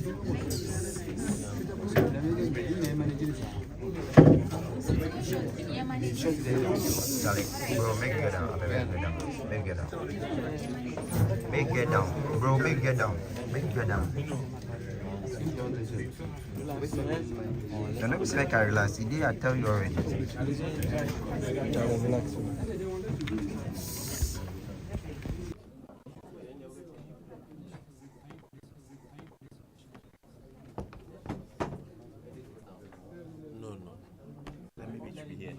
Charlie, bro, make it get down. Make it get down. Make it get down. Bro, make it get down. Make it get down. So let me see if I can relax. I tell you already. Let me reach you here.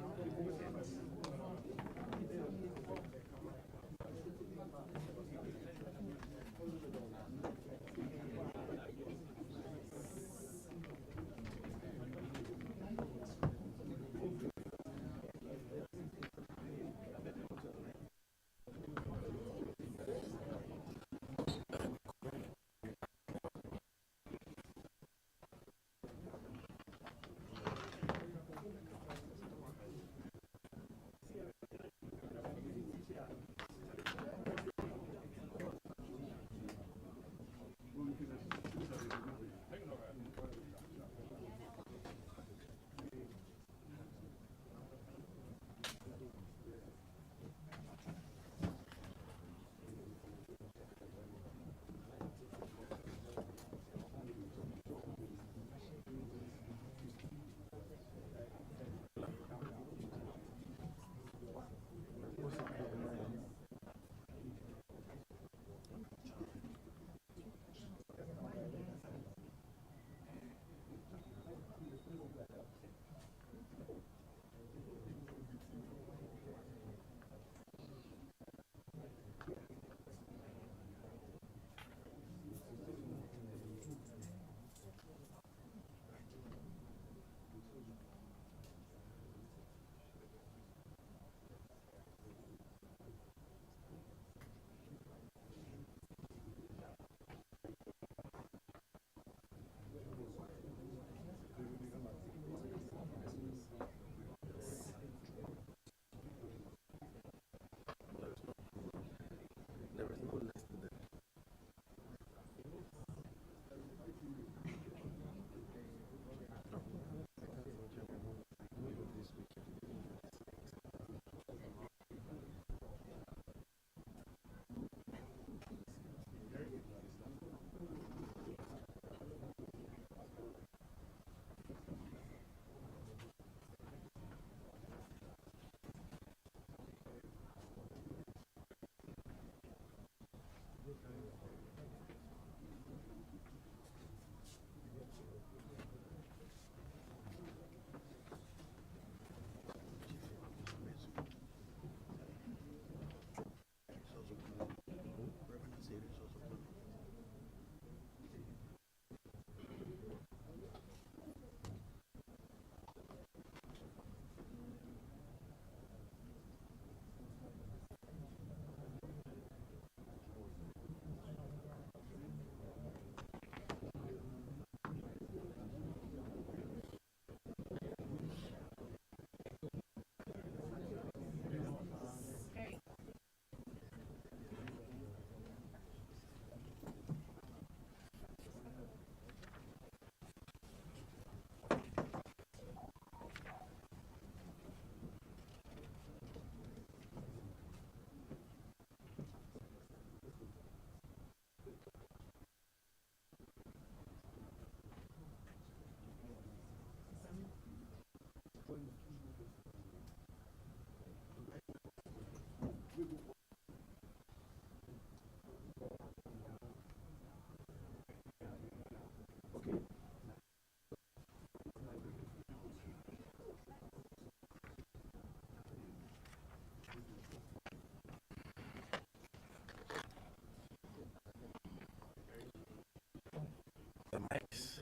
The mics.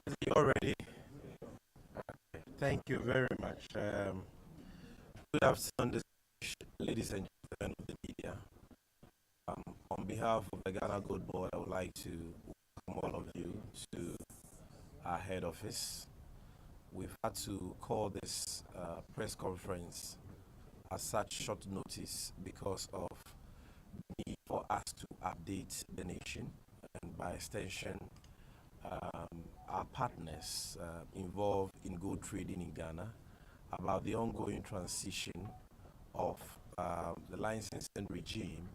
Is he already? Thank you very much. Good afternoon, ladies and gentlemen of the media. On behalf of the Ghana GOLDBOD, I would like to welcome all of you to our head office. We've had to call this press conference at such short notice because of the need for us to update the nation and by extension, our partners involved in gold trading in Ghana about the ongoing transition of the licensing regime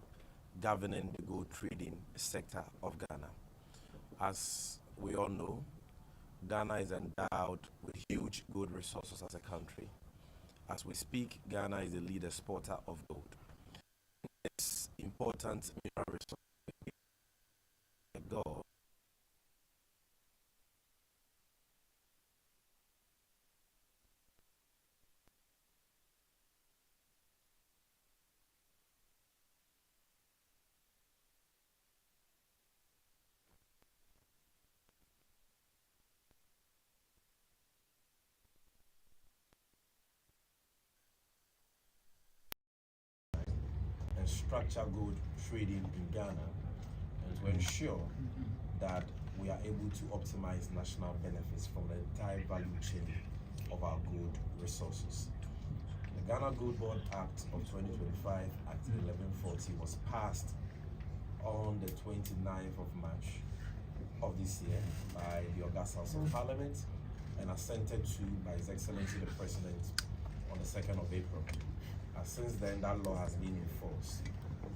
governing the gold trading sector of Ghana. As we all know, Ghana is endowed with huge gold resources as a country. As we speak, Ghana is the lead exporter of gold. It's important mineral resource gold and structure gold trading in Ghana, and to ensure that we are able to optimize national benefits from the entire value chain of our gold resources. The Ghana Gold Board Act of 2025, Act 1140, was passed on the 29th of March of this year by the August House of Parliament and assented to by His Excellency the President on the 2nd of April. Since then, that law has been enforced.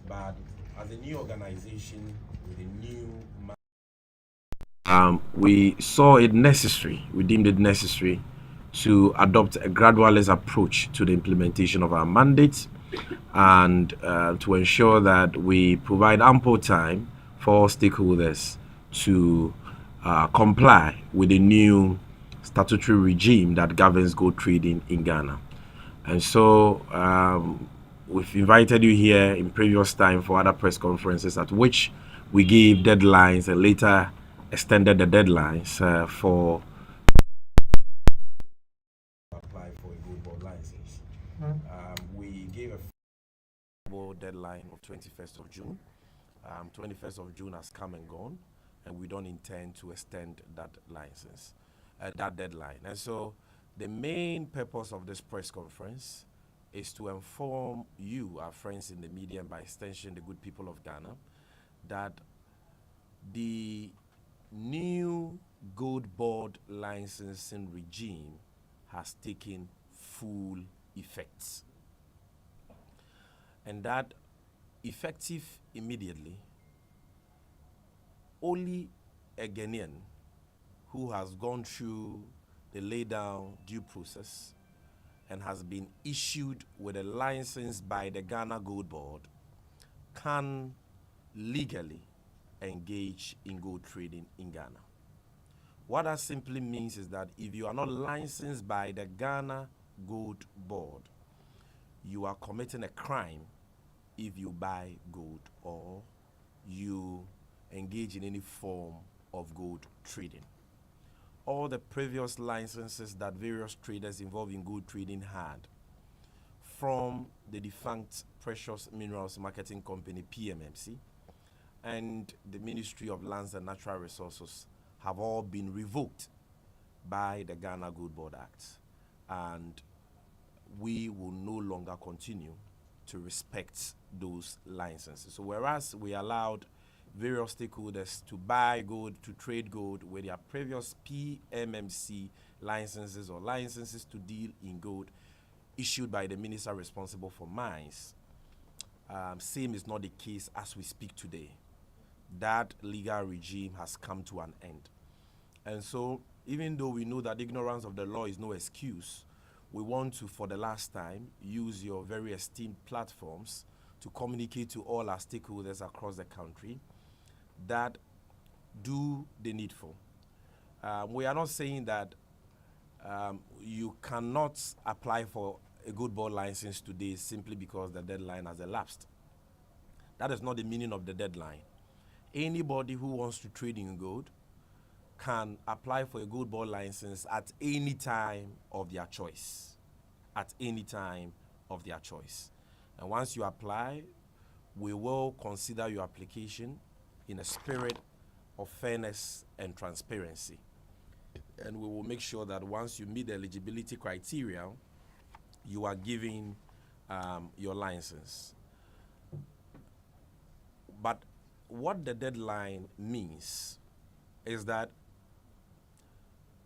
But as a new organization with a new we saw it necessary, we deemed it necessary to adopt a gradualist approach to the implementation of our mandate and to ensure that we provide ample time for all stakeholders to comply with the new statutory regime that governs gold trading in Ghana. And so we've invited you here in previous time for other press conferences at which we gave deadlines and later extended the deadlines for apply for a gold board license. We gave a deadline of 21st of June. 21st of June has come and gone, and we don't intend to extend that license, that deadline. And so the main purpose of this press conference is to inform you, our friends in the media, and by extension the good people of Ghana, that the new gold board licensing regime has taken full effect, and that effective immediately, only a Ghanaian who has gone through the lay-down due process and has been issued with a license by the Ghana Gold Board can legally engage in gold trading in Ghana. What that simply means is that if you are not licensed by the Ghana Gold Board, you are committing a crime if you buy gold or you engage in any form of gold trading. All the previous licenses that various traders involved in gold trading had from the defunct Precious Minerals Marketing Company, PMMC, and the Ministry of Lands and Natural Resources have all been revoked by the Ghana Gold Board Act. And we will no longer continue to respect those licenses. So whereas we allowed various stakeholders to buy gold, to trade gold with their previous PMMC licenses or licenses to deal in gold issued by the minister responsible for mines, same is not the case as we speak today. That legal regime has come to an end. And so, even though we know that ignorance of the law is no excuse, we want to, for the last time, use your very esteemed platforms to communicate to all our stakeholders across the country that do the needful. We are not saying that you cannot apply for a gold board license today simply because the deadline has elapsed. That is not the meaning of the deadline. Anybody who wants to trade in gold can apply for a gold board license at any time of their choice. At any time of their choice. And once you apply, we will consider your application in a spirit of fairness and transparency. And we will make sure that once you meet the eligibility criteria, you are given your license. But what the deadline means is that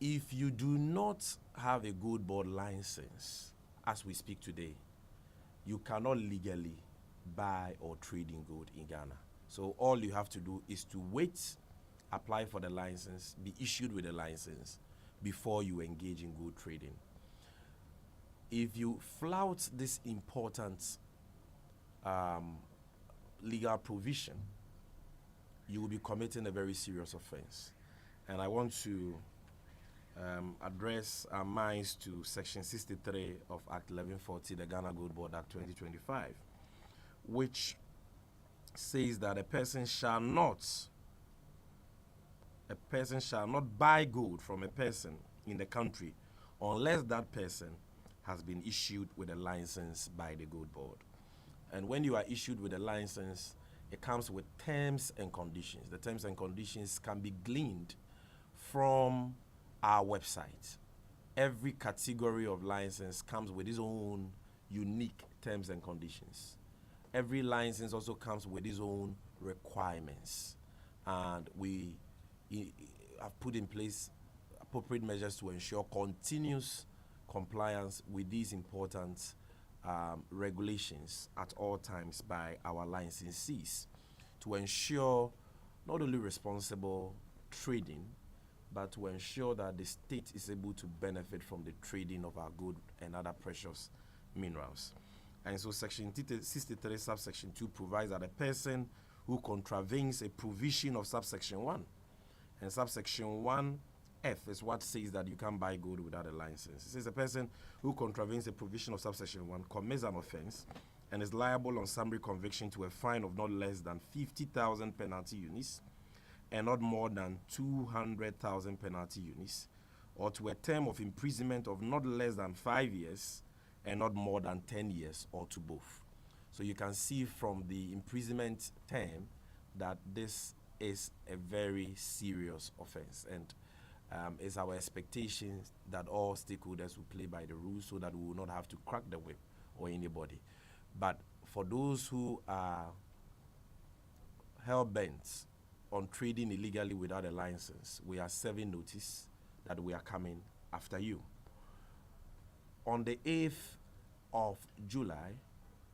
if you do not have a gold board license, as we speak today, you cannot legally buy or trade in gold in Ghana. So all you have to do is to wait, apply for the license, be issued with a license before you engage in gold trading. If you flout this important legal provision, you will be committing a very serious offense. And I want to address our minds to Section 63 of Act 1140, the Ghana Gold Board Act 2025, which says that a person shall not buy gold from a person in the country unless that person has been issued with a license by the Gold Board. And when you are issued with a license, it comes with terms and conditions. The terms and conditions can be gleaned from our website. Every category of license comes with its own unique terms and conditions. Every license also comes with its own requirements. And we have put in place appropriate measures to ensure continuous compliance with these important regulations at all times by our licensees to ensure not only responsible trading, but to ensure that the state is able to benefit from the trading of our gold and other precious minerals. And so Section 63, subsection 2 provides that a person who contravenes a provision of subsection 1, and subsection 1F is what says that you can't buy gold without a license. It says a person who contravenes a provision of subsection 1 commits an offense and is liable on summary conviction to a fine of not less than 50,000 penalty units and not more than 200,000 penalty units, or to a term of imprisonment of not less than 5 years and not more than 10 years, or to both. So you can see from the imprisonment term that this is a very serious offense, and it's our expectation that all stakeholders will play by the rules so that we will not have to crack the whip or anybody. But for those who are hell-bent on trading illegally without a license, we are serving notice that we are coming after you. On the 8th of July,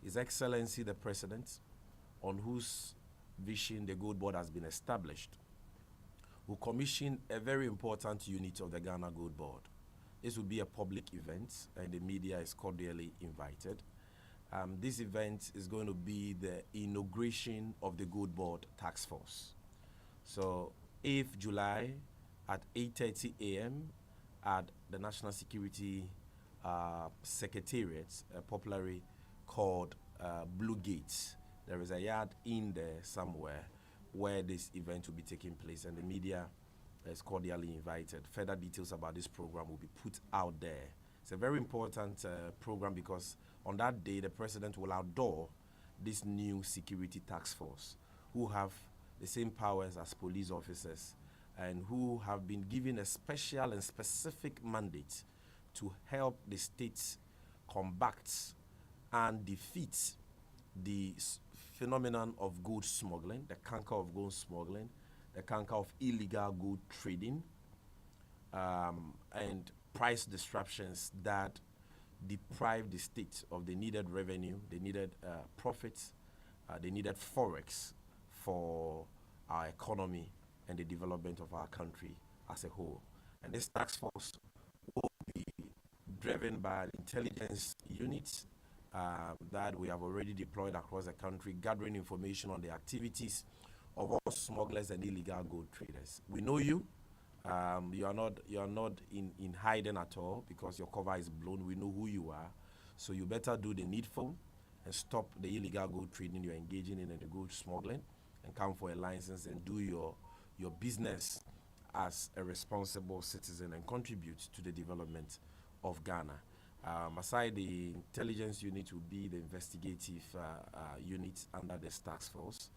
His Excellency the President, on whose vision the Gold Board has been established, will commission a very important unit of the Ghana Gold Board. This will be a public event, and the media is cordially invited. This event is going to be the inauguration of the Gold Board Task Force. So 8th July at 8:30 a.m. at the National Security Secretariat, popularly called Blue Gates. There is a yard in there somewhere where this event will be taking place, and the media is cordially invited. Further details about this program will be put out there. It's a very important program because on that day, the president will outdoor this new security task force, who have the same powers as police officers and who have been given a special and specific mandate to help the states combat and defeat the phenomenon of gold smuggling, the canker of gold smuggling, the canker of illegal gold trading, and price disruptions that deprive the state of the needed revenue, the needed profits, the needed forex for our economy and the development of our country as a whole. And this task force will be driven by intelligence units that we have already deployed across the country, gathering information on the activities of all smugglers and illegal gold traders. We know you. You are not in hiding at all because your cover is blown. We know who you are. So you better do the needful and stop the illegal gold trading you're engaging in and the gold smuggling, and come for a license and do your business as a responsible citizen and contribute to the development of Ghana. Aside the intelligence unit will be the investigative unit under this task force,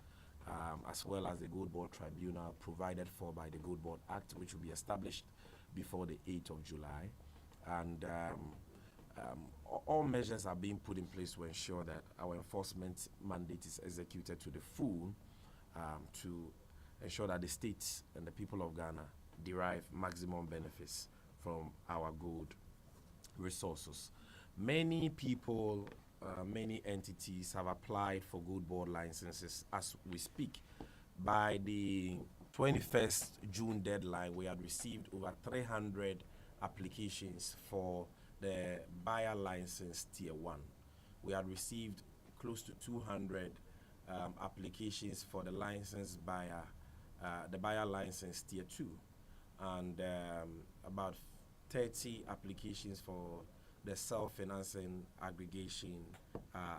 as well as the Gold Board Tribunal provided for by the Gold Board Act, which will be established before the 8th of July. And all measures are being put in place to ensure that our enforcement mandate is executed to the full to ensure that the states and the people of Ghana derive maximum benefits from our gold resources. Many people, many entities have applied for gold board licenses as we speak. By the 21st June deadline, we had received over 300 applications for the buyer license tier 1. We had received close to 200 applications for the license buyer, the buyer license tier 2, and about 30 applications for the self-financing aggregation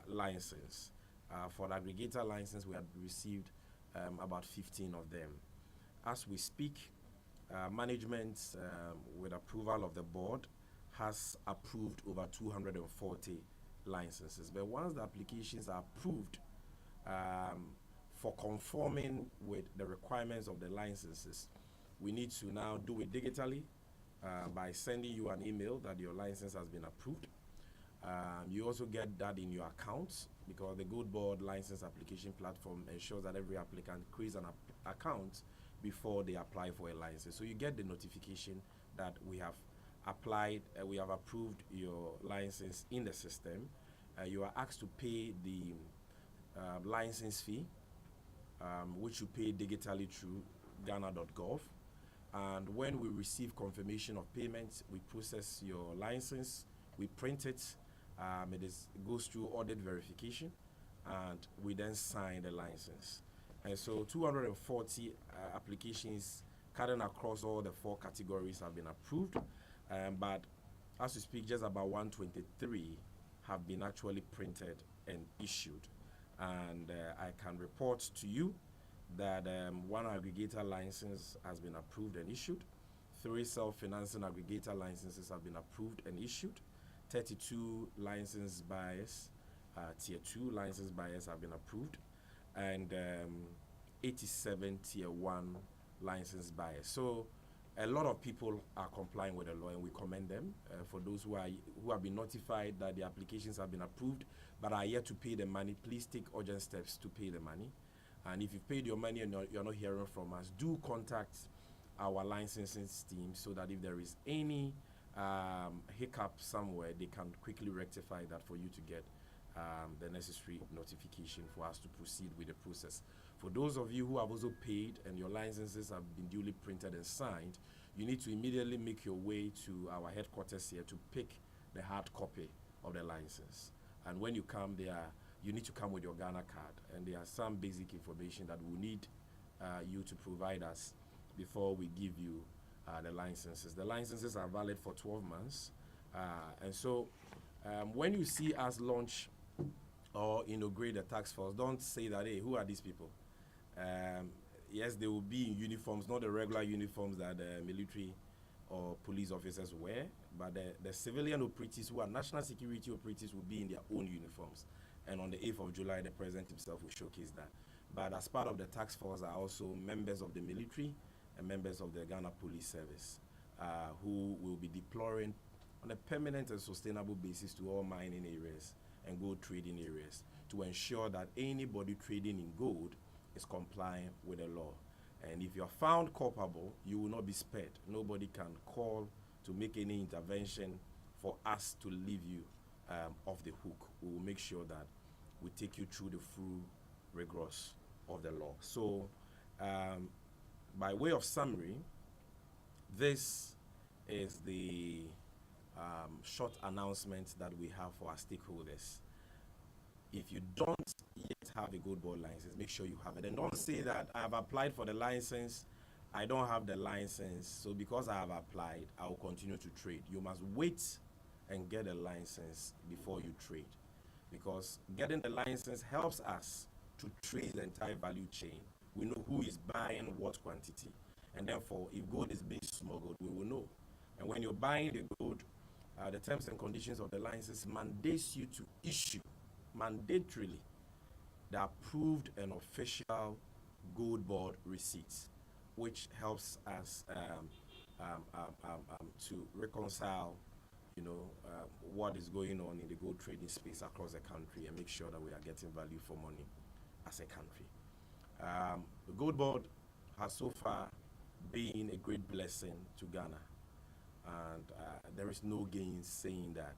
license. For the aggregator license, we had received about 15 of them. As we speak, management, with approval of the board, has approved over 240 licenses. But once the applications are approved for conforming with the requirements of the licenses, we need to now do it digitally by sending you an email that your license has been approved. You also get that in your account, because the Gold Board license application platform ensures that every applicant creates an account before they apply for a license. So you get the notification that we have applied, we have approved your license in the system. You are asked to pay the license fee, which you pay digitally through ghana.gov. And when we receive confirmation of payment, we process your license, we print it, it goes through audit verification, and we then sign the license. And so 240 applications cutting across all the 4 categories have been approved, but as we speak, just about 123 have been actually printed and issued. And I can report to you that 1 aggregator license has been approved and issued, 3 self-financing aggregator licenses have been approved and issued, 32 license buyers, tier 2 license buyers have been approved, and 87 tier 1 license buyers. So a lot of people are complying with the law, and we commend them. For those who have been notified that the applications have been approved but are yet to pay the money, please take urgent steps to pay the money. And if you've paid your money and you're not hearing from us, do contact our licensing team so that if there is any hiccup somewhere, they can quickly rectify that for you to get the necessary notification for us to proceed with the process. For those of you who have also paid and your licenses have been duly printed and signed, you need to immediately make your way to our headquarters here to pick the hard copy of the license. And when you come there, you need to come with your Ghana card, and there are some basic information that we need you to provide us before we give you the licenses. The licenses are valid for 12 months, and so when you see us launch or inaugurate the task force, don't say that, hey, who are these people? Yes, they will be in uniforms, not the regular uniforms that the military or police officers wear, but the civilian operatives who are national security operatives will be in their own uniforms. And on the 8th of July, the president himself will showcase that. But as part of the task force are also members of the military and members of the Ghana Police Service, who will be deploying on a permanent and sustainable basis to all mining areas and gold trading areas to ensure that anybody trading in gold is compliant with the law. And if you are found culpable, you will not be spared. Nobody can call to make any intervention for us to leave you off the hook. We will make sure that we take you through the full rigors of the law. So, by way of summary, this is the short announcement that we have for our stakeholders. If you don't yet have a gold board license, make sure you have it. And don't say that I have applied for the license, I don't have the license, so because I have applied, I will continue to trade. You must wait and get a license before you trade, because getting the license helps us to trace the entire value chain. We know who is buying what quantity, and therefore, if gold is being smuggled, we will know. And when you're buying the gold, the terms and conditions of the license mandates you to issue mandatorily the approved and official gold board receipts, which helps us to reconcile, what is going on in the gold trading space across the country and make sure that we are getting value for money as a country. The Gold Board has so far been a great blessing to Ghana, and there is no gain saying that.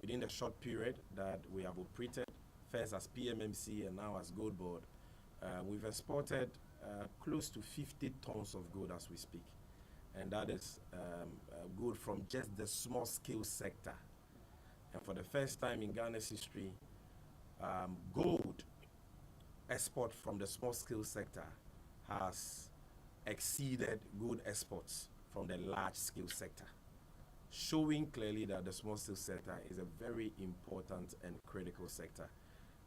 Within the short period that we have operated, first as PMMC and now as Gold Board, we've exported close to 50 tons of gold as we speak, and that is gold from just the small scale sector. And for the first time in Ghana's history, gold export from the small scale sector has exceeded gold exports from the large scale sector, showing clearly that the small scale sector is a very important and critical sector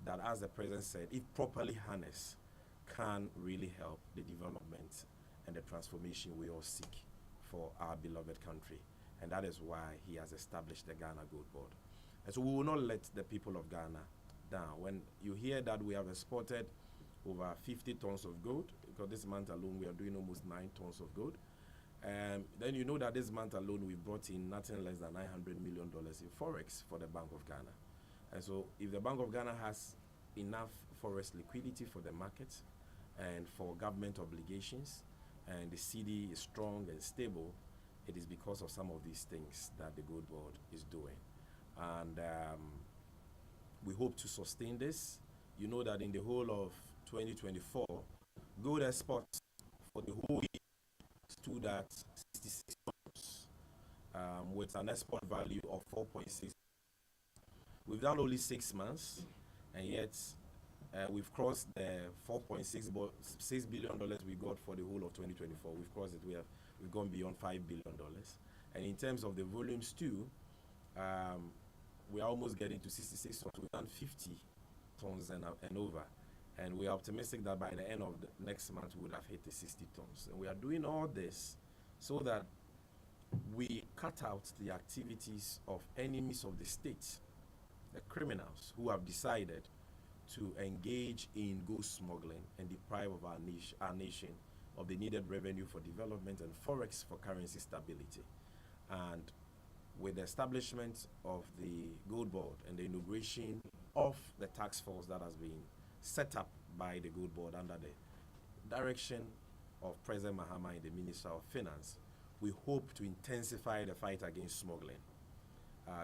that, as the president said, if properly harnessed, can really help the development and the transformation we all seek for our beloved country. And that is why he has established the Ghana Gold Board. And so we will not let the people of Ghana down. When you hear that we have exported over 50 tons of gold, because this month alone we are doing almost 9 tons of gold, then you know that this month alone we brought in nothing less than $900 million in forex for the Bank of Ghana. And so if the Bank of Ghana has enough forex liquidity for the market and for government obligations, and the CD is strong and stable, it is because of some of these things that the Gold Board is doing. And we hope to sustain this. You know that in the whole of 2024, gold exports for the whole year stood at 66 tons, with an export value of 4.6. We've done only 6 months, and yet we've crossed the $4.6 billion we got for the whole of 2024. We've crossed it. We've gone beyond $5 billion. And in terms of the volumes too, we are almost getting to 66 tons. We've done 50 tons and over. And we are optimistic that by the end of the next month, we would have hit the 60 tons. And we are doing all this so that we cut out the activities of enemies of the state, the criminals who have decided to engage in gold smuggling and deprive of our nation of the needed revenue for development and forex for currency stability. And with the establishment of the Gold Board and the inauguration of the task force that has been set up by the Gold Board under the direction of President Mahama and the Minister of Finance, we hope to intensify the fight against smuggling,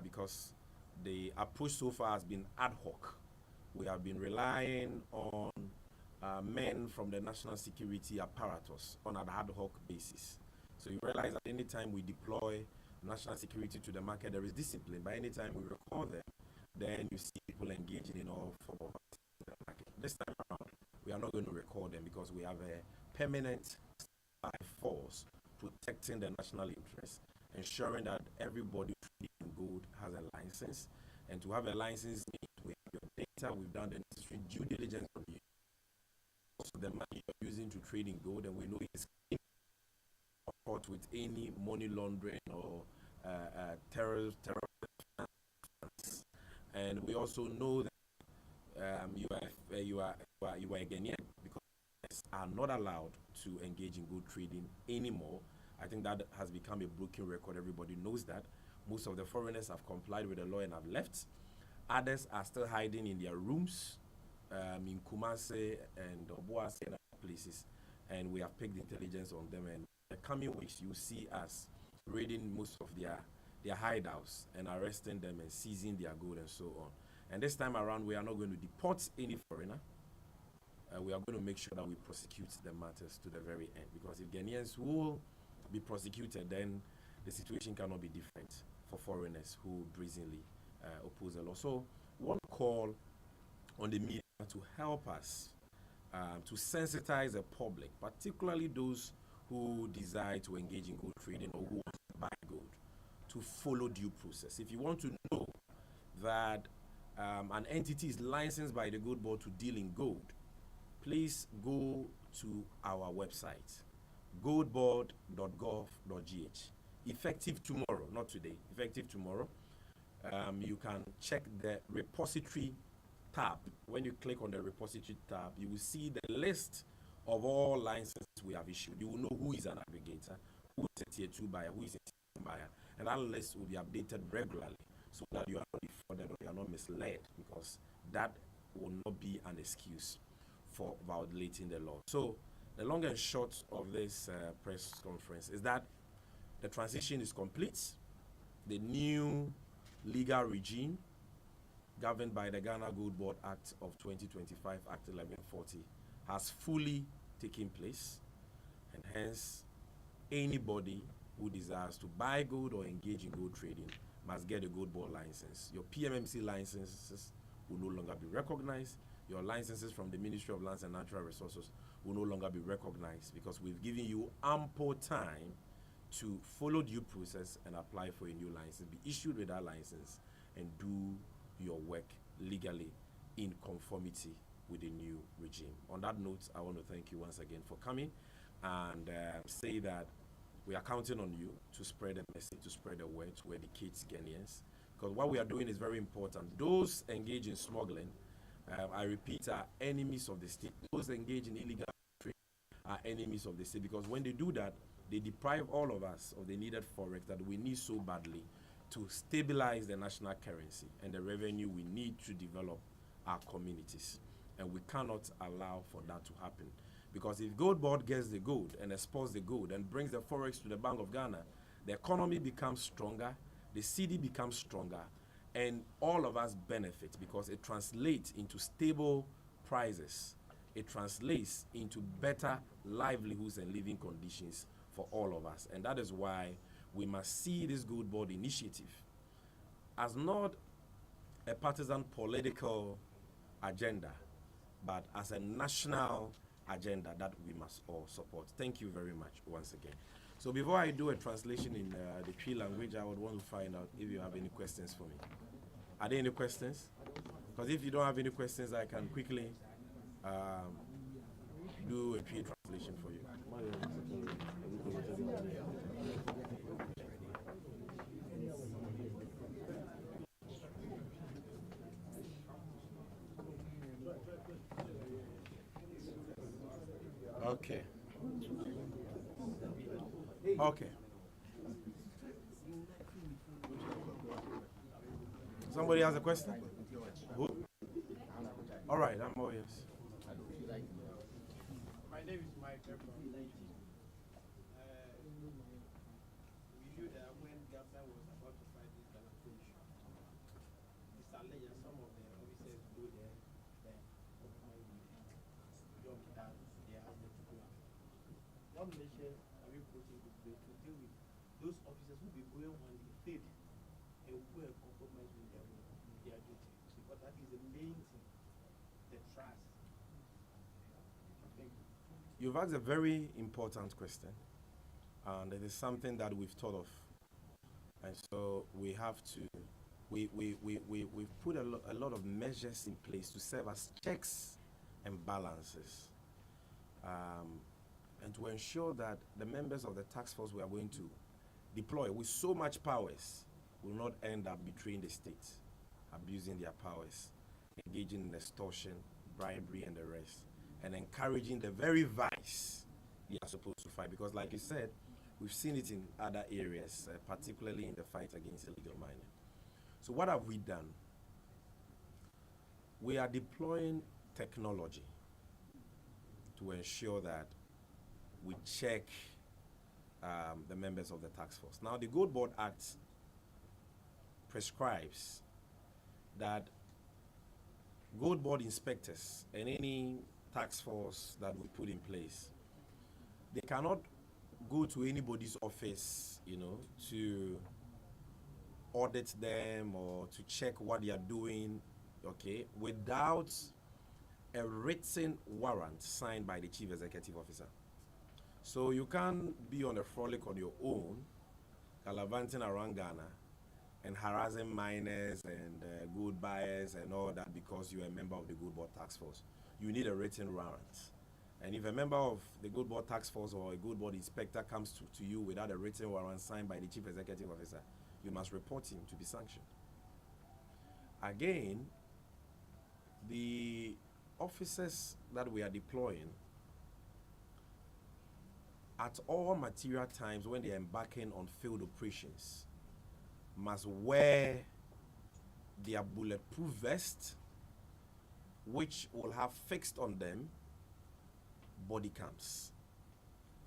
because the approach so far has been ad hoc. We have been relying on men from the national security apparatus on an ad hoc basis. So you realize that any time we deploy national security to the market, there is discipline. By any time we record them, then you see people engaging in all form of market. This time around, we are not going to record them because we have a permanent force protecting the national interest, ensuring that everybody in gold has a license. And to have a license means we have your data, we've done the necessary due diligence on you. Also, the money you're using to trade in gold, and we know it's caught with any money laundering or terror. And we also know that you are a Ghanaian, because are not allowed to engage in gold trading anymore. I think that has become a broken record. Everybody knows that. Most of the foreigners have complied with the law and have left. Others are still hiding in their rooms in Kumasi and Obuasi and other places, and we have picked intelligence on them. And in the coming weeks, you see us raiding most of their hideouts and arresting them and seizing their gold and so on. And this time around, we are not going to deport any foreigner. We are going to make sure that we prosecute the matters to the very end, because if Ghanaians will be prosecuted, then the situation cannot be different for foreigners who brazenly oppose the law. So one call on the media to help us to sensitize the public, particularly those who desire to engage in gold trading or who want to buy gold, to follow due process. If you want to know that an entity is licensed by the Gold Board to deal in gold, please go to our website, goldboard.gov.gh. Effective tomorrow, not today, effective tomorrow, you can check the repository tab. When you click on the repository tab, you will see the list of all licenses we have issued. You will know who is an aggregator, who is a tier 2 buyer, who is a tier 1 buyer, and that list will be updated regularly so that you are not defrauded or you are not misled, because that will not be an excuse for violating the law. So the long and short of this press conference is that the transition is complete. The new legal regime governed by the Ghana Gold Board Act of 2025, Act 1140, has fully taken place, and hence anybody who desires to buy gold or engage in gold trading must get a gold board license. Your PMMC licenses will no longer be recognized. Your licenses from the Ministry of Lands and Natural Resources will no longer be recognized, because we've given you ample time to follow due process and apply for a new license, be issued with that license, and do your work legally in conformity with the new regime. On that note, I want to thank you once again for coming, and say that we are counting on you to spread the message, to spread the word, to educate Ghanaians, because what we are doing is very important. Those engaged in smuggling, I repeat, are enemies of the state. Those engaged in illegal trade are enemies of the state, because when they do that, they deprive all of us of the needed forex that we need so badly to stabilize the national currency and the revenue we need to develop our communities. And we cannot allow for that to happen. Because if Gold Board gets the gold and exports the gold and brings the forex to the Bank of Ghana, the economy becomes stronger, the CD becomes stronger, and all of us benefit, because it translates into stable prices. It translates into better livelihoods and living conditions for all of us. And that is why we must see this Gold Board initiative as not a partisan political agenda, but as a national agenda that we must all support. Thank you very much once again. So before I do a translation in the Twi language, I would want to find out if you have any questions for me. Are there any questions? Because if you don't have any questions, I can quickly do a Twi translation for you. Okay. Okay. Somebody has a question? Who? All right, I'm all yes. My name is Mike. We knew that when Gabda was about to fight this Galapagos issue, it's alleged some of the officers go there, then job that they asked them to go after. What measure are we putting in place to deal with those officers who be going on the field and who are compromised with their duty? Because that is the main thing, the trust. Thank you. You've asked a very important question, and it is something that we've thought of. And so we have to, we've put a lot of measures in place to serve as checks and balances, and to ensure that the members of the task force we are going to deploy with so much powers will not end up betraying the state, abusing their powers, engaging in extortion, bribery, and the rest, and encouraging the very vice they are supposed to fight. Because like you said, we've seen it in other areas, particularly in the fight against illegal mining. So what have we done? We are deploying technology to ensure that we check the members of the task force. Now, the Gold Board Act prescribes that Gold Board inspectors and any task force that we put in place, they cannot go to anybody's office, to audit them or to check what they are doing, okay, without a written warrant signed by the Chief Executive Officer. So you can't be on a frolic on your own, gallivanting around Ghana and harassing miners and gold buyers and all that because you're a member of the Gold Board Task Force. You need a written warrant. And if a member of the Gold Board Task Force or a Gold Board inspector comes to you without a written warrant signed by the Chief Executive Officer, you must report him to be sanctioned. Again, the officers that we are deploying at all material times when they are embarking on field operations must wear their bulletproof vest, which will have fixed on them body cams.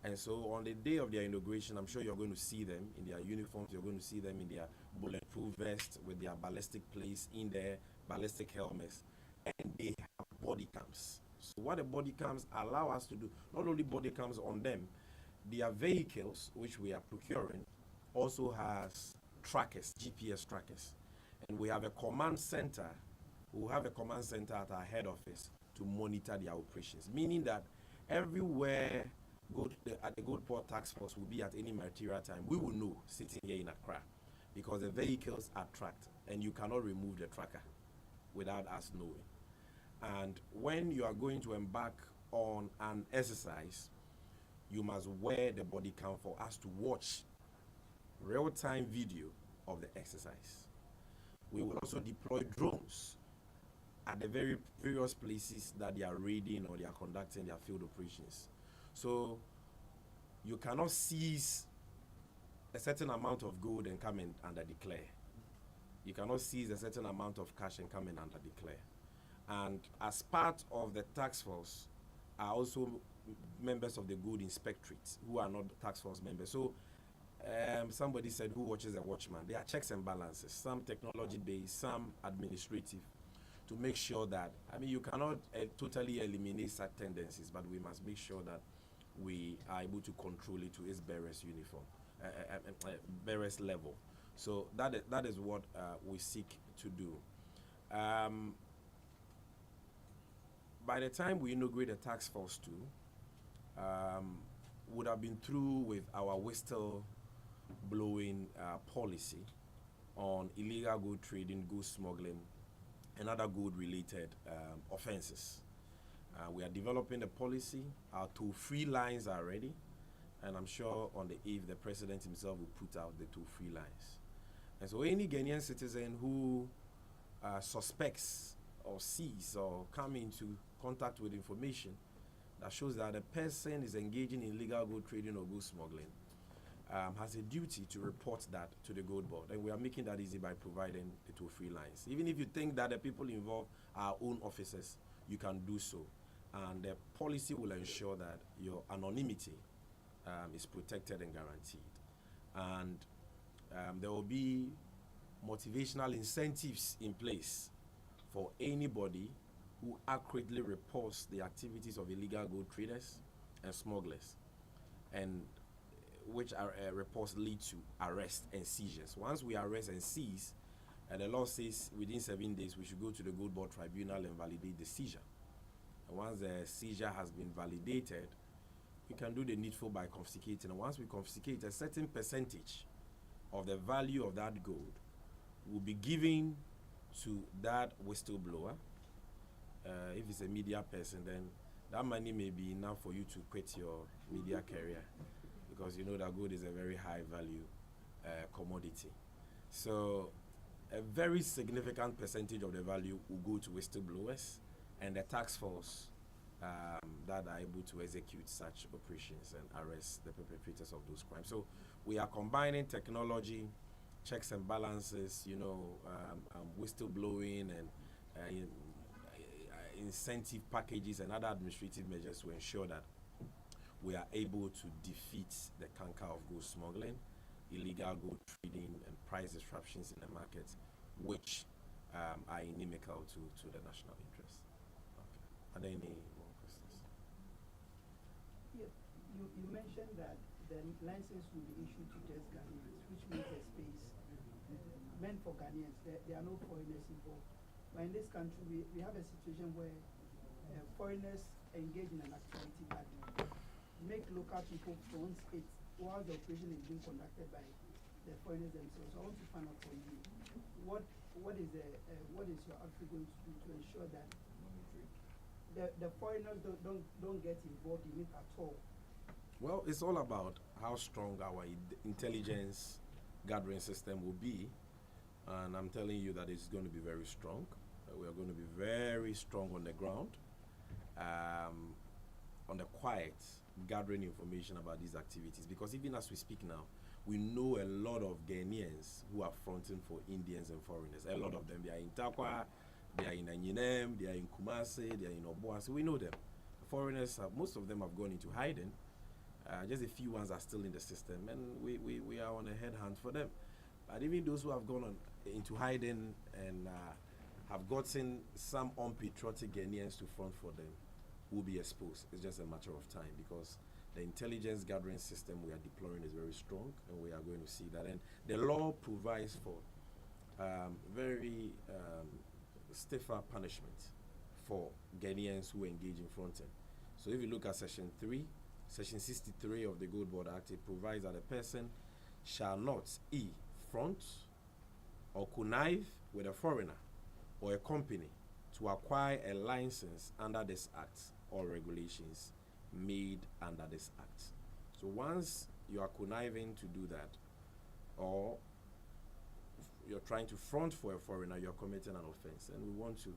And so on the day of their inauguration, I'm sure you're going to see them in their uniforms, you're going to see them in their bulletproof vests with their ballistic plates in their ballistic helmets, and they have body cams. So what the body cams allow us to do, not only body cams on them, their vehicles, which we are procuring, also has trackers, GPS trackers. And we have a command center, we have a command center at our head office to monitor their operations, meaning that everywhere at the GOLDBOD task force will be at any material time, we will know sitting here in Accra, because the vehicles are tracked and you cannot remove the tracker without us knowing. And when you are going to embark on an exercise, you must wear the body cam for us to watch real-time video of the exercise. We will also deploy drones at the various places that they are raiding or they are conducting their field operations. So you cannot seize a certain amount of gold and come in under declare. You cannot seize a certain amount of cash and come in under declare. And as part of the task force are also members of the Gold Inspectorate who are not task force members. So somebody said, who watches a watchman? There are checks and balances, some technology-based, some administrative, to make sure that, you cannot totally eliminate such tendencies, but we must make sure that we are able to control it to its bearer's uniform, bearer's level. So that is what we seek to do. By the time we inaugurate the task force too, would have been through with our whistle blowing policy on illegal gold trading, gold smuggling, and other gold-related offenses. We are developing a policy. Our toll-free lines are ready, and I'm sure on the 8th, the president himself will put out the toll-free lines. And so any Ghanaian citizen who suspects or sees or come into contact with information that shows that a person is engaging in illegal gold trading or gold smuggling has a duty to report that to the GOLDBOD. And we are making that easy by providing the toll-free lines. Even if you think that the people involved are our own officers, you can do so. And the policy will ensure that your anonymity is protected and guaranteed. And there will be motivational incentives in place for anybody who accurately reports the activities of illegal gold traders and smugglers, and which are reports lead to arrest and seizures. Once we arrest and seize, the law says within 7 days we should go to the GOLDBOD tribunal and validate the seizure. And once the seizure has been validated, we can do the needful by confiscating. And once we confiscate, a certain percentage of the value of that gold will be given to that whistleblower. If it's a media person, then that money may be enough for you to quit your media career, because you know that gold is a very high value commodity. So a very significant percentage of the value will go to whistleblowers and the task force that are able to execute such operations and arrest the perpetrators of those crimes. So we are combining technology, checks and balances, whistleblowing and incentive packages and other administrative measures to ensure that we are able to defeat the canker of gold smuggling, illegal gold trading, and price disruptions in the market, which are inimical to the national interest. Okay. Are there any more questions? Yeah, you mentioned that the license will be issued to just Ghanaians, which means a space meant for Ghanaians. There are no foreigners involved. But in this country, we have a situation where foreigners engage in an activity that make local people front it while the operation is being conducted by the foreigners themselves. So I want to find out from you, what is your outfit going to do to ensure that the foreigners don't get involved in it at all? Well, it's all about how strong our intelligence gathering system will be. And I'm telling you that it's going to be very strong. We are going to be very strong on the ground, on the quiet, gathering information about these activities. Because even as we speak now, we know a lot of Ghanaians who are fronting for Indians and foreigners. A lot of them. They are in Takwa, they are in Anyinem, they are in Kumasi, they are in Obuasi. We know them. foreigners, most of them have gone into hiding. Just a few ones are still in the system, and we are on a head hunt for them. But even those who have gone into hiding and have gotten some unpatriotic Ghanaians to front for them will be exposed. It's just a matter of time, because the intelligence gathering system we are deploying is very strong, and we are going to see that. And the law provides for very stiffer punishment for Ghanaians who engage in fronting. So if you look at Section 3, Section 63 of the GOLDBOD Act, it provides that a person shall not front or connive with a foreigner or a company to acquire a license under this act or regulations made under this act. So once you are conniving to do that, or you're trying to front for a foreigner, you're committing an offense. And we want to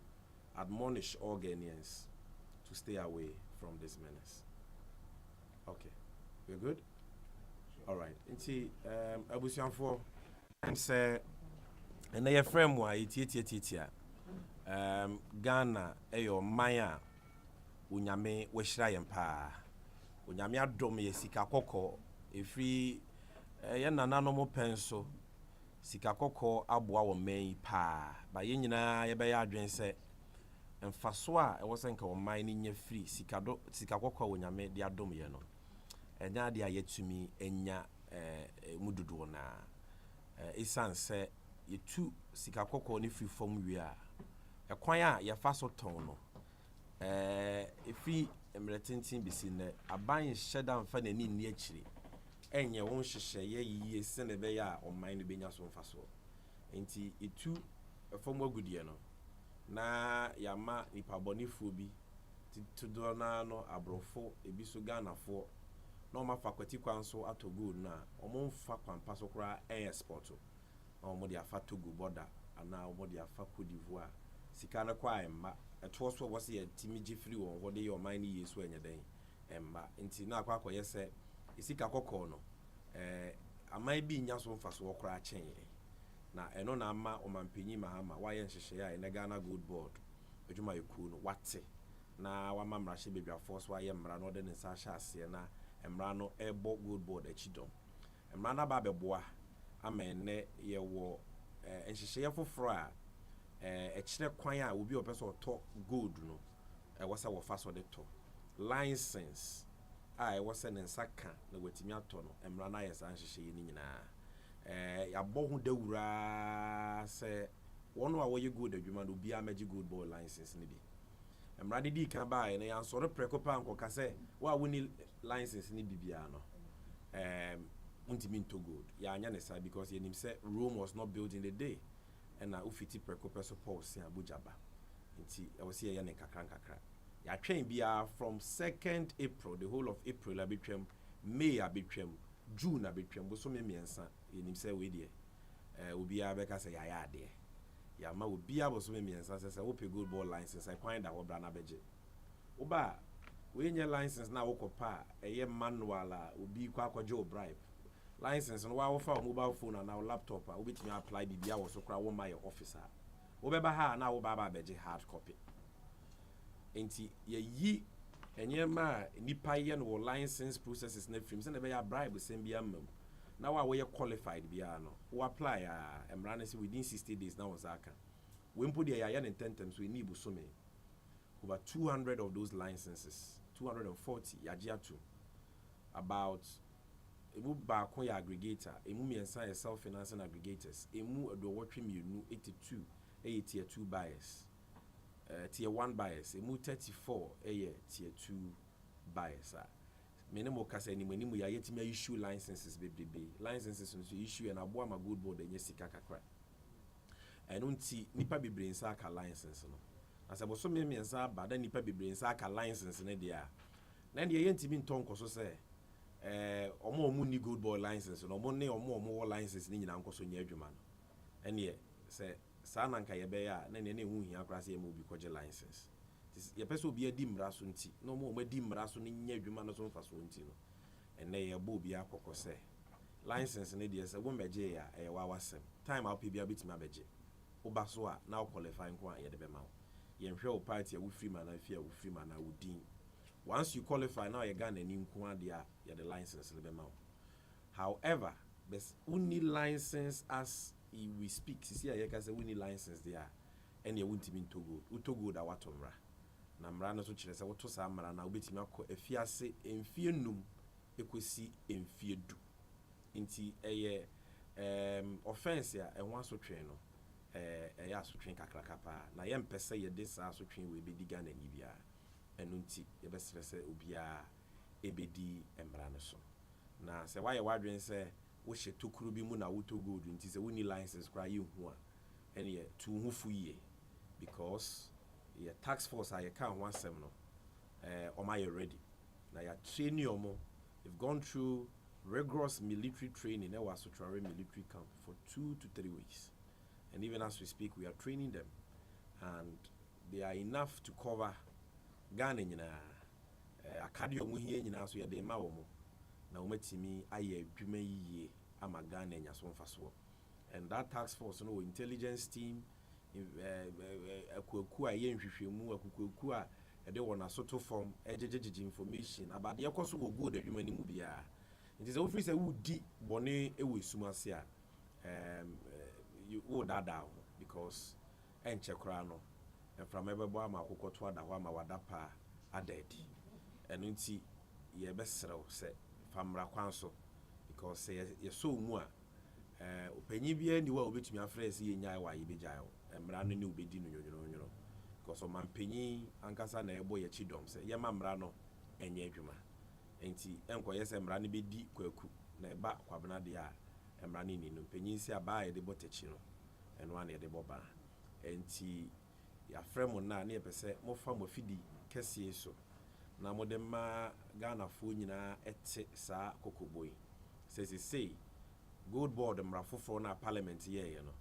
admonish all Ghanaians to stay away from this menace. Okay, we're good? All right. Nti abusianfo say and your friend wa ititia Ghana eyo maya unyame wehira yempa unyame adom ye sika kokko efri ye nananom penso sika kokko aboa wo man pa ba ye nyina ye be ya adwen se mfaso a e wo senka wo man ni nya free sika kokko unyame de adom ye no enya de ayetumi enya mududu na isan se yetu sika kokko ni free form wi a ekwan a ye fa so ton no efi emretentin bisi ne aban hyeda mfa nani ni akiri enye won hyehye ye yiye se ne be ya oman no benya so mfa so enti etu efom agudie no na yama ipabonifo bi tudo na no abrofo ebi so Ghanafo no ma fakwati kwan so atogo na omo mfa kwampa so kra export na omo de afa Togo border ana omo de afa Cote d'Ivoire sika na kwa emma eto so wo se yatimi gifri won wo de your mind yesu enya den emma nti na akwa akoye se isika kokko no amai bi nya so mfa so kra chen na eno na ama omampanyi mahama wa ye nhehye ya na Ghana GOLDBOD adwuma yeku no wate na wa mamra hye bedwa force wa ye mra no de ne sa hye ase na emra no ebo GOLDBOD achidom emra na ba beboa amene ye wo nhehye foforo a ekire kwan a obi opeso to gold no wasa wo fa so de to license a wasa ne nsaka na watimi ato no emra na ye sa nhehye ni nyina yabo hu dawura se wono a wo ye gold adwuma no bia magi GOLDBOD license ni bi emra de di kan ba na yan soro preko pa anko ka se wa woni license ni bibia no untimi into gold ya anya ne sa because yenim say Rome was not built in a day and ufiti preko peso pulse in Abuja ba nti e wo se ye ne kakra ya twen bia from 2nd April the whole of April abetwam May abetwam June abetwam bo so memiensa yenim say we de obi abeka say ya ya de ya ma obi abo so memiensa say wo pe GOLDBOD license I find that wo bra na beje oba we nye license na wo kopa eye manual a obi kwa akwaje o bribe license no wa wo fa mobile phone na laptop a obetimi apply bibia wo so kra wo my officer wo beba ha na wo baba beje hard copy enti ye yi enye ma nipa ye no license processes na film se na be ya bribe sem bia mam na wa wo ye qualified bia no wo apply emra na say within 60 days na wo zaka we mpo de ya ne tentem so eni busome over 200 of those licenses 240 yajiatu about emu ba ko ya aggregator emu miensa ya self financing aggregators emu do wotwe mienu 82 tier 2 buyers tier 1 buyers emu 34 tier 2 buyers minimum kasa ni manimu ya yetimi issue licenses bebebe licenses no issue and abo ama GOLDBOD enye sika kakra eno nti nipa bebre nsa aka license no asabo so miensa ba da nipa bebre nsa aka license ne dia na de ye ntimi ntonko so se omo ni GOLDBOD license no omo ne omo wo license ni nyina nkoso nya adwuma no ene se sa na nka ye be ya na ne hu hia akra se ye mo bi koje license ye pese obi adi mra so nti no mo adi mra so ni nya adwuma no so mfa so nti no ene ye bo obi akokọ se license ne de se wo meje ya e wa wasem time out bia bitima beje wo ba so a na qualify nko a ye de be ma wo ye nhwe o party a wo free man na fi a wo free man na wo din once you qualify now you Ghana ni nko dia you the license le be ma. However, there's only license as we speak. See, I can say we need license there, and you won't mean to go. To go that what omra. Na mra no so chire say what to sa mra na obetimi akọ efiase emfie num ekosi emfie du. Nti eye offense ya enwa asotwe no eye asotwe kakraka pa na ye mpese ye de sa asotwe we be diga na ni bia enu nti ye be sere obia ebedi emra no so. Na se why wadwen say wo hye tokuru bi mu na wo to gold nti se we need license kra ye hu a ene ye tu hu fu ye because ye tax force a ye ka ho asem no o ma ye ready na ya train you mo. You've gone through rigorous military training. There was a military camp for 2 to 3 weeks, and even as we speak we are training them, and they are enough to cover Ghana akadio mu hie nyina so ye de ma wo mo na umetimi aye adwuma yiye ama Ghana nya so mfaso. And that task force no intelligence team akuaku aye nhwehwemu akuaku a ede wona soto form ejejeje information about the course go good adwuma ni mu bia. It is office say wudi bone ewe sumase a you would that down because enche kra no from ebebo ama akokoto ada ho ama wadapa aded enu nti ye besrew se famra kwanso because ye so mu a opanyi bia ni wa obetumi afrese ye nyae wa ye bejayo emra no ne obedi no nyonyo because o mampanyi ankasa na ebo ye chidom se ye mamra no enye adwuma enti enko ye se emra no bedi kwaku na eba kwabena de a emra no ni no panyi si aba ye de botechi no eno an ye de boba enti ya fremo na na ye pese mo fa mo fidi kese so na modema Ghana fo nyina ete sa kokoboi say GOLDBOD mrafofo na parliament ye no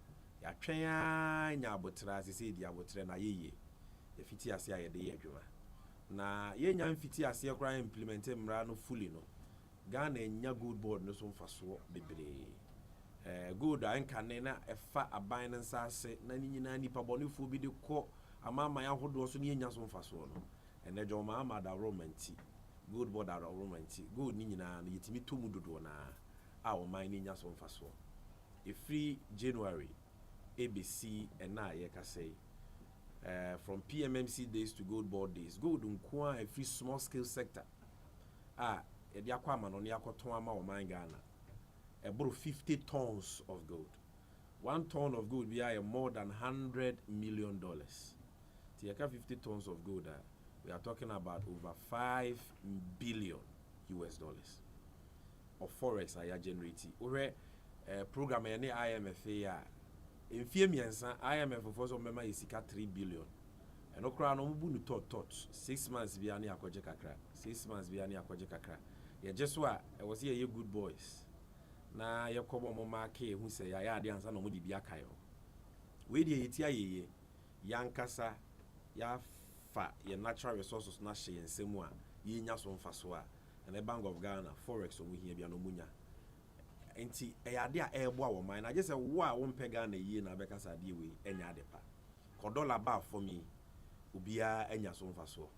ya twen anya abotra say di abotre na yeye e fiti ase aye de ye adwuma na ye nya mfiti ase kora implement mra no fully no Ghana nya GOLDBOD no so mfaso bebre gold anka ne na efa aban nsa ase na ni nyina nipa bonefo bi de kọ amama ya hodo so ne nya so mfaso no ene joma amada romanti GOLDBOD are romanti gold ni nyina na yetimi tomu dodo na a o man ni nya so mfaso e free January ABC and na ye ka say from PMMC days to GOLDBOD days gold nko a free small scale sector e dia kwa ma no ne akoton ama o man Ghana about 50 tons of gold. 1 ton of gold we are more than $100 million. Tiaka 50 tons of gold, we are talking about over $5 billion of forex I are generating. Ore program any IMF in few years IMF for some member is 3 billion. And okra no mbu tot 6 months bi ani akoje kakra. 6 months bi ani akoje kakra. Yeah, just what I was here good boys. Na yakobo mo make hu se ya ade ansa no mo di bia kai ho we die yiti ayeye yankasa ya fa ye natural resources na hye ensemu a ye nya so mfaso a na Bank of Ghana forex o mu hia bia no munya enti ade a ebo a wo man na je se wo a wo mpe Ghana yie na bekasa de we enya ade pa ko dollar ba for me obia enya so mfaso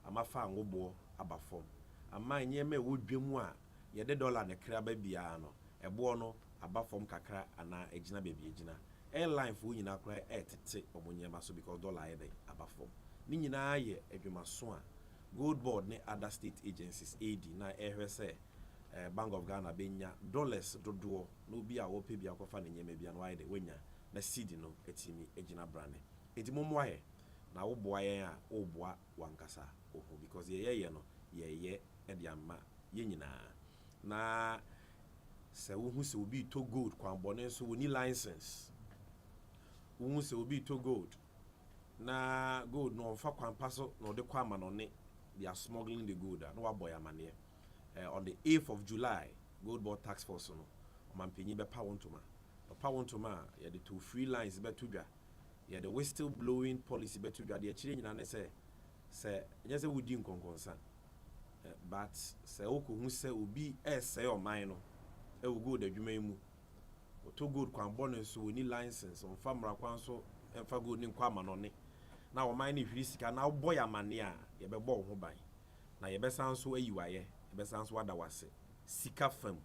ama fa ngobo aba form ama nyeme wo dwemu a ye de dollar ne kra ba bia no ebo no aba form kakra ana ejina bebi ejina airline fo nyina kra etete omonyema so because dollar ede aba form ni nyina ye adwumaso a GOLDBOD ne other state agencies AD na ehwese Bank of Ghana benya dollars dodo no bi a wo pe bi akofa ne nyema bia no ayede wenya na seed no etimi ejina brane etimomo aye na wo boa yen a wo boa wankasa oho because ye no ye ede ama ye nyina na se wo se obi to gold kwan bone so woni license wo se obi to gold na gold no fa kwan paso no de kwa ma no ne they are smuggling the gold no wa boy amane on the 8th of July GOLDBOD tax force no mampanyi be pa wontoma ya the two free lines be tudwa ya the whistle blowing policy be tudwa de chire nyina ne se nya se wudi nkonkonsa but se okohu se obi se o man no e wo gold adwuma mu o to gold kwan bone so woni license on famra kwan so emfa gold ni kwa ma no ne na o man ni hwiri sika na boy amane a ye be bo ho ban na yebesan so ayiwaye yebesan so wada wase sika fam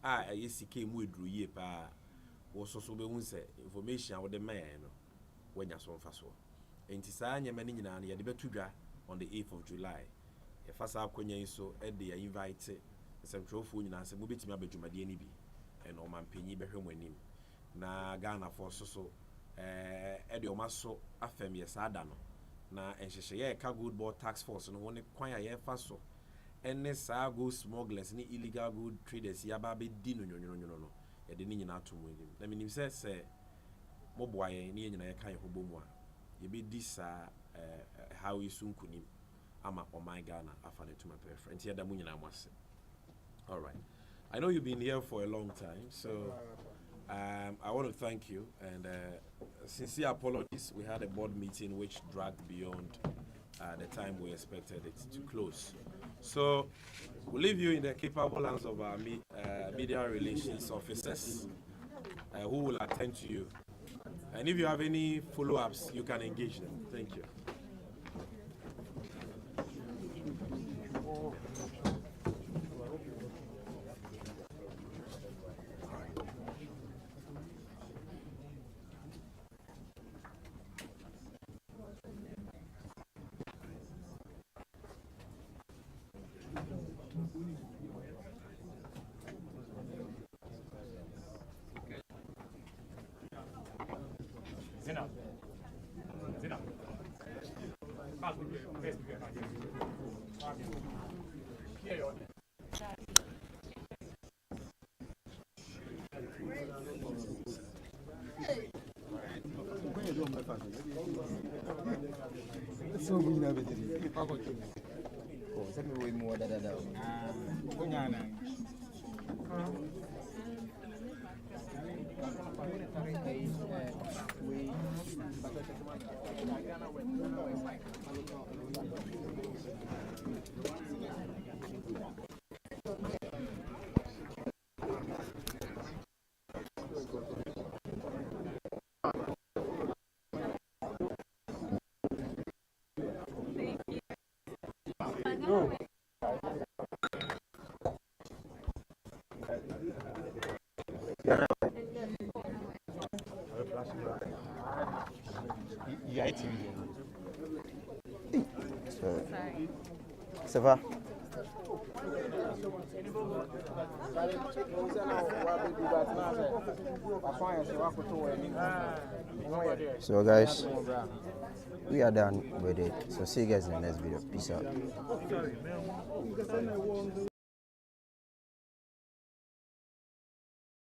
a ye sika mu eduru yie pa wo so be hu se information wo de maye no wanya so mfa so enti saa nyema ni nyina na ye de betudwa on the 8th of July ye fasa akonya so e de invite semtrofo nyina se mo betimi abadwumade ni bi and o manpanyi behwe mo anim na Ghana for so e de o maso Afenyo saa da no na enhyehyɛ ye ka GOLDBOD tax force no woni kwan a ye fa so ene saa go smugglers ni illegal good traders ya ba be di no nyonyo no ye de ni nyina ato mo anim na minim se moboa ye ni nyina ye kan ye hobo mu a ye be di saa how isu nkunim ama oman Ghana afane to my preference here da mu nyina amase. All right, I know you've been here for a long time, so I want to thank you and sincere apologies. We had a board meeting which dragged beyond the time we expected it to close. So we'll leave you in the capable hands of our media relations officers who will attend to you. And if you have any follow-ups, you can engage them. Thank you. So we never did it. Oh, send me way more than that. Ça va? So guys, we are done with it. So see you guys in the next video. Peace out.